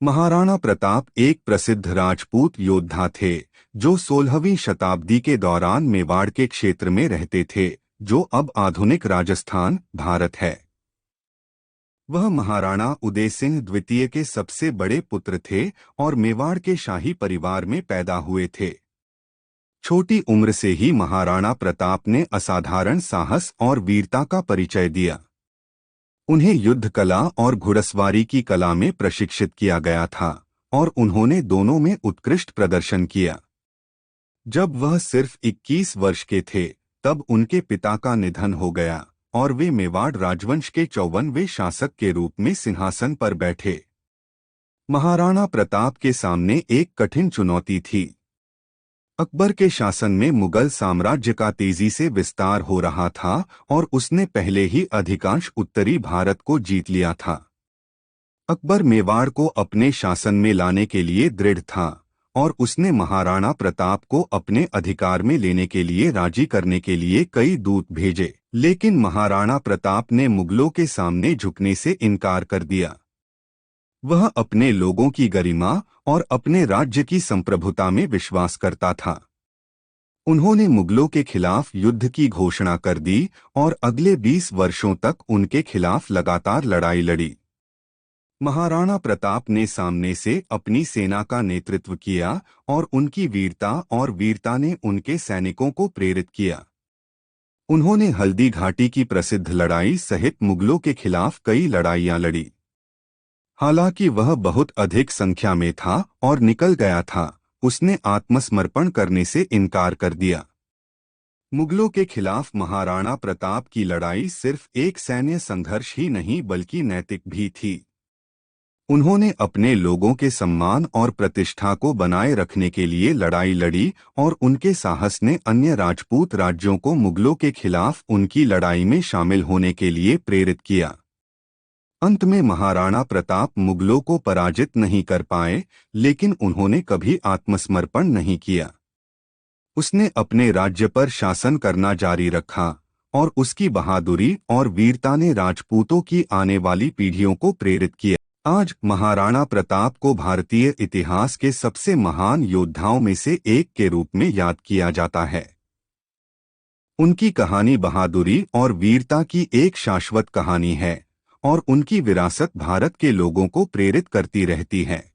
महाराणा प्रताप एक प्रसिद्ध राजपूत योद्धा थे जो 16वीं शताब्दी के दौरान मेवाड़ के क्षेत्र में रहते थे, जो अब आधुनिक राजस्थान, भारत है। वह महाराणा उदय सिंह द्वितीय के सबसे बड़े पुत्र थे और मेवाड़ के शाही परिवार में पैदा हुए थे। छोटी उम्र से ही महाराणा प्रताप ने असाधारण साहस और वीरता का परिचय दिया। उन्हें युद्ध कला और घुड़सवारी की कला में प्रशिक्षित किया गया था और उन्होंने दोनों में उत्कृष्ट प्रदर्शन किया। जब वह सिर्फ 21 वर्ष के थे, तब उनके पिता का निधन हो गया और वे मेवाड़ राजवंश के 54वें शासक के रूप में सिंहासन पर बैठे। महाराणा प्रताप के सामने एक कठिन चुनौती थी। अकबर के शासन में मुगल साम्राज्य का तेजी से विस्तार हो रहा था और उसने पहले ही अधिकांश उत्तरी भारत को जीत लिया था। अकबर मेवाड़ को अपने शासन में लाने के लिए दृढ़ था और उसने महाराणा प्रताप को अपने अधिकार में लेने के लिए राजी करने के लिए कई दूत भेजे, लेकिन महाराणा प्रताप ने मुगलों के सामने झुकने से इनकार कर दिया। वह अपने लोगों की गरिमा और अपने राज्य की संप्रभुता में विश्वास करता था। उन्होंने मुगलों के खिलाफ युद्ध की घोषणा कर दी और अगले 20 वर्षों तक उनके खिलाफ लगातार लड़ाई लड़ी। महाराणा प्रताप ने सामने से अपनी सेना का नेतृत्व किया और उनकी वीरता ने उनके सैनिकों को प्रेरित किया। उन्होंने हल्दी घाटी की प्रसिद्ध लड़ाई सहित मुगलों के खिलाफ कई लड़ाइयां लड़ी। हालांकि वह बहुत अधिक संख्या में था और निकल गया था, उसने आत्मसमर्पण करने से इनकार कर दिया। मुगलों के खिलाफ महाराणा प्रताप की लड़ाई सिर्फ एक सैन्य संघर्ष ही नहीं बल्कि नैतिक भी थी। उन्होंने अपने लोगों के सम्मान और प्रतिष्ठा को बनाए रखने के लिए लड़ाई लड़ी और उनके साहस ने अन्य राजपूत राज्यों को मुगलों के खिलाफ उनकी लड़ाई में शामिल होने के लिए प्रेरित किया। अंत में महाराणा प्रताप मुगलों को पराजित नहीं कर पाए, लेकिन उन्होंने कभी आत्मसमर्पण नहीं किया। उसने अपने राज्य पर शासन करना जारी रखा और उसकी बहादुरी और वीरता ने राजपूतों की आने वाली पीढ़ियों को प्रेरित किया। आज महाराणा प्रताप को भारतीय इतिहास के सबसे महान योद्धाओं में से एक के रूप में याद किया जाता है। उनकी कहानी बहादुरी और वीरता की एक शाश्वत कहानी है और उनकी विरासत भारत के लोगों को प्रेरित करती रहती है।